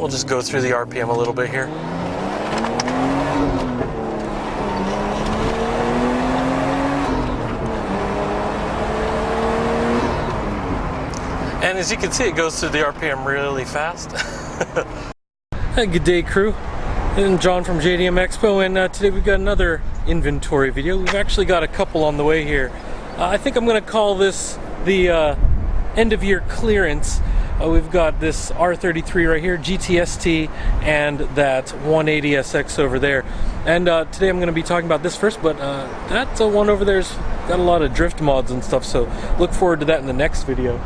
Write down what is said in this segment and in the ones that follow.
we'll just go through the RPM a little bit here. And as you can see, it goes through the RPM really fast. Hey, good day, crew. I'm John from JDM EXPO, and today we've got another inventory video. We've actually got a couple on the way here. I think I'm going to call this the end-of-year clearance. We've got this R33 right here, gts-t, and that 180SX over there. And today I'm going to be talking about this first, but that one over there's got a lot of drift mods and stuff, so look forward to that in the next video.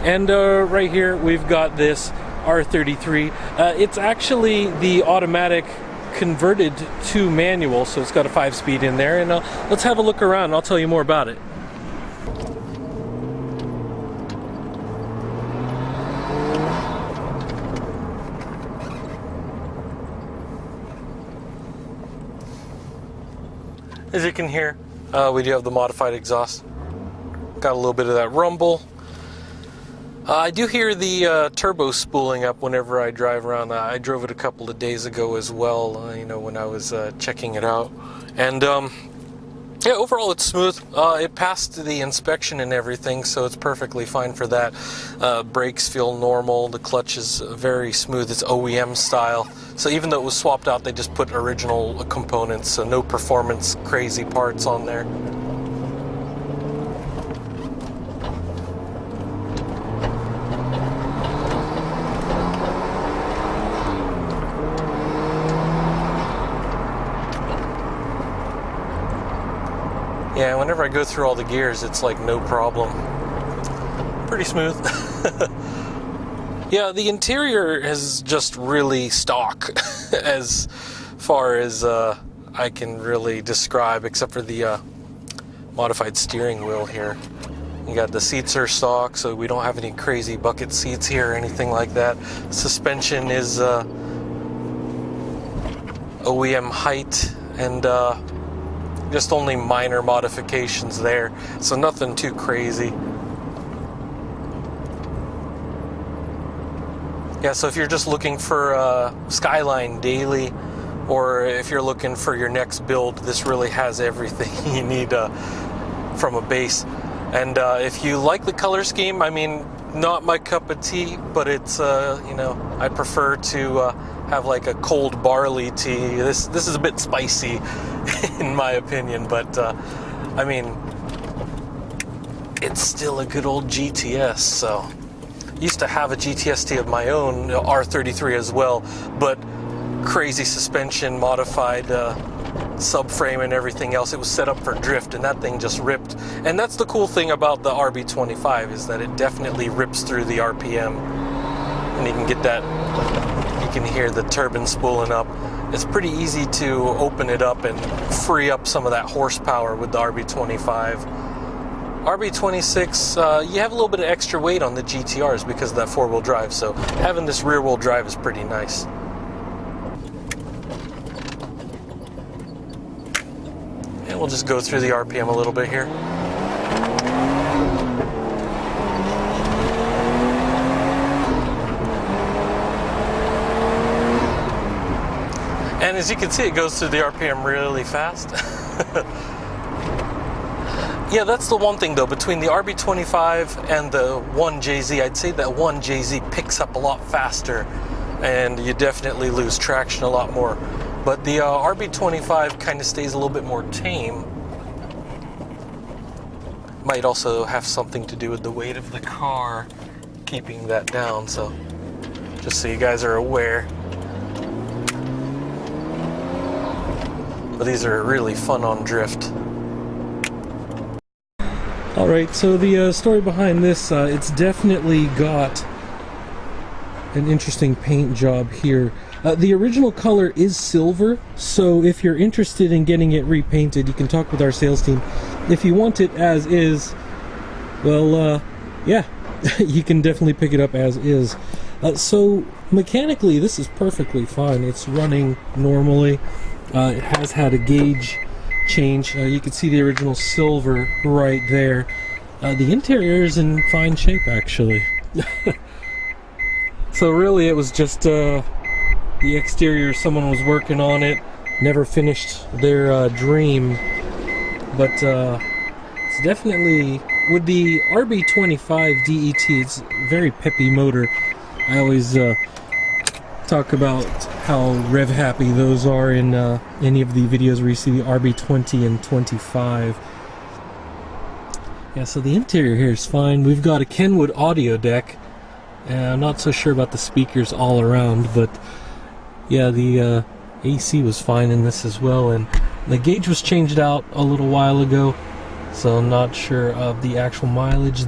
And right here we've got this R33. It's actually the automatic converted to manual, so it's got a 5-speed in there, and let's have a look around and I'll tell you more about it. As you can hear, we do have the modified exhaust. Got a little bit of that rumble. I do hear the turbo spooling up whenever I drive around. I drove it a couple of days ago as well, you know, when I was checking it out. And yeah, overall it's smooth. It passed the inspection and everything, so it's perfectly fine for that. Brakes feel normal. The clutch is very smooth. It's OEM style. So even though it was swapped out, they just put original components, so no performance crazy parts on there. Yeah, whenever I go through all the gears, it's like no problem. Pretty smooth. Yeah, the interior is just really stock as far as I can really describe, except for the modified steering wheel here. You got the seats are stock, so we don't have any crazy bucket seats here or anything like that. Suspension is OEM height, and just only minor modifications there, so nothing too crazy. Yeah, so if you're just looking for Skyline daily, or if you're looking for your next build, this really has everything you need from a base. And if you like the color scheme, I mean, not my cup of tea, but it's you know, I prefer to have like a cold barley tea. This is a bit spicy in my opinion, but I mean, it's still a good old GTS. So used to have a GTS-T of my own, R33 as well, but crazy suspension, modified subframe and everything else. It was set up for drift, and that thing just ripped. And that's the cool thing about the RB25, is that it definitely rips through the RPM, and you can get that, you can hear the turbine spooling up. It's pretty easy to open it up and free up some of that horsepower with the RB25. RB26, you have a little bit of extra weight on the GTRs because of that four-wheel drive, so having this rear-wheel drive is pretty nice. And we'll just go through the RPM a little bit here. And as you can see, it goes through the RPM really fast. Yeah, that's the one thing though, between the RB25 and the 1JZ, I'd say that 1JZ picks up a lot faster, and you definitely lose traction a lot more. But the RB25 kind of stays a little bit more tame. Might also have something to do with the weight of the car keeping that down, so just so you guys are aware. But these are really fun on drift. Alright, so the story behind this, it's definitely got an interesting paint job here. The original color is silver, so if you're interested in getting it repainted, you can talk with our sales team. If you want it as is, well, yeah, you can definitely pick it up as is. So mechanically, this is perfectly fine. It's running normally. It has had a gauge change. You can see the original silver right there. The interior is in fine shape, actually. So really it was just the exterior, someone was working on it, never finished their dream, but it's definitely, with the RB25 DET, it's a very peppy motor. I always talk about how rev happy those are in any of the videos where you see the RB20 and 25. Yeah, so the interior here is fine. We've got a Kenwood audio deck, and I'm not so sure about the speakers all around, but yeah, the AC was fine in this as well, and the gauge was changed out a little while ago, so I'm not sure of the actual mileage.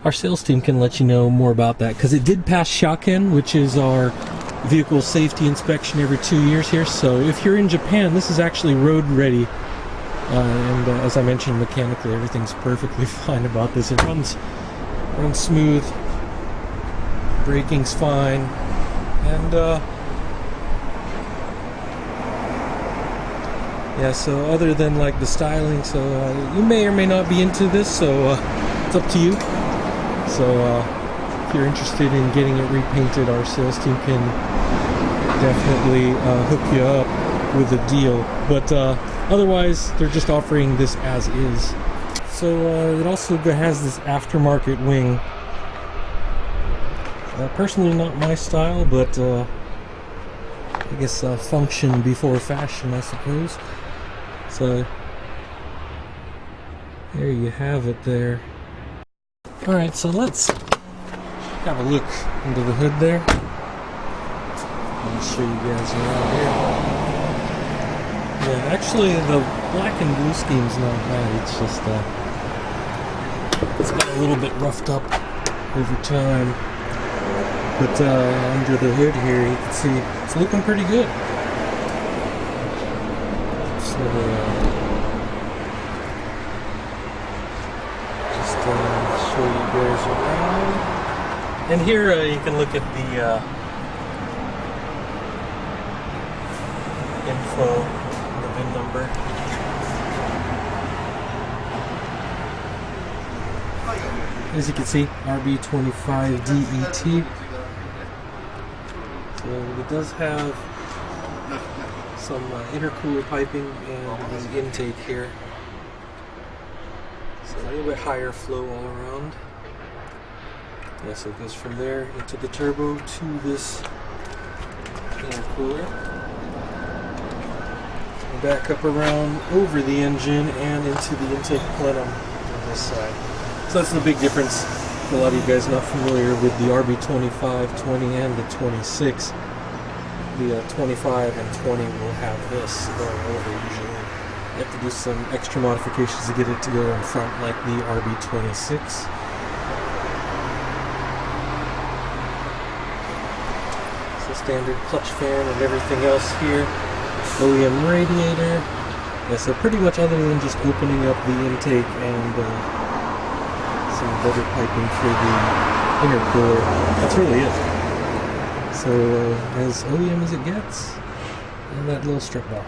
Our sales team can let you know more about that, because it did pass Shaken, which is our vehicle safety inspection every 2 years here. So if you're in Japan, this is actually road ready, and as I mentioned, mechanically everything's perfectly fine about this. It runs smooth, braking's fine, and yeah, so other than like the styling, so you may or may not be into this, so it's up to you. So if you're interested in getting it repainted, our sales team can definitely hook you up with a deal, but otherwise they're just offering this as is. So it also has this aftermarket wing. Personally not my style, but I guess function before fashion, I suppose. So there you have it there. Alright, so let's have a look under the hood there. I'll show you guys around here. Yeah, actually the black and blue scheme's not bad. It's just it's got a little bit roughed up over time. But under the hood here, you can see it's looking pretty good. So just show you guys around. And here you can look at the info, the VIN number. As you can see, RB25 DET. So it does have some intercooler piping and the intake here. So a little bit higher flow all around. Yeah, so it goes from there into the turbo to this intercooler. And back up around over the engine and into the intake plenum on this side. So that's the big difference. For a lot of you guys not familiar with the RB25, 20, and the 26. The 25 and 20 will have this going over usually. You have to do some extra modifications to get it to go in front, like the RB26. So standard clutch fan and everything else here. OEM radiator. Yeah, so pretty much other than just opening up the intake and some better piping for the intercooler, that's really it. So as OEM as it gets, and that little strut bar.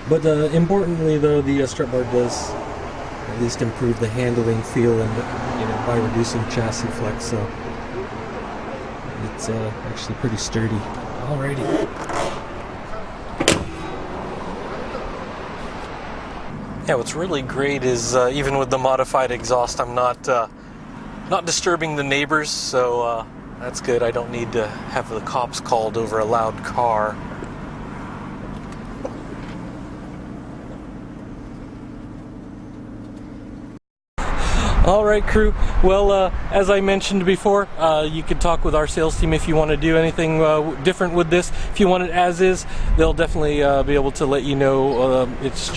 But importantly though, the strut bar does at least improve the handling feel, and by reducing chassis flex, so it's actually pretty sturdy. Alrighty. Yeah, what's really great is even with the modified exhaust, I'm not disturbing the neighbors, so that's good. I don't need to have the cops called over a loud car. Alright, crew. Well, as I mentioned before, you can talk with our sales team if you want to do anything different with this. If you want it as is, they'll definitely be able to let you know. It's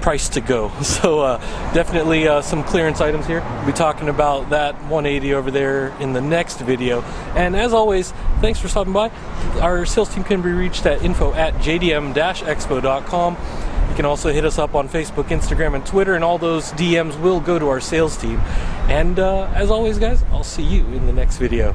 priced to go. So definitely some clearance items here. We'll be talking about that 180 over there in the next video. And as always, thanks for stopping by. Our sales team can be reached at info@jdm-expo.com. You can also hit us up on Facebook, Instagram, and Twitter, and all those DMs will go to our sales team. And as always, guys, I'll see you in the next video.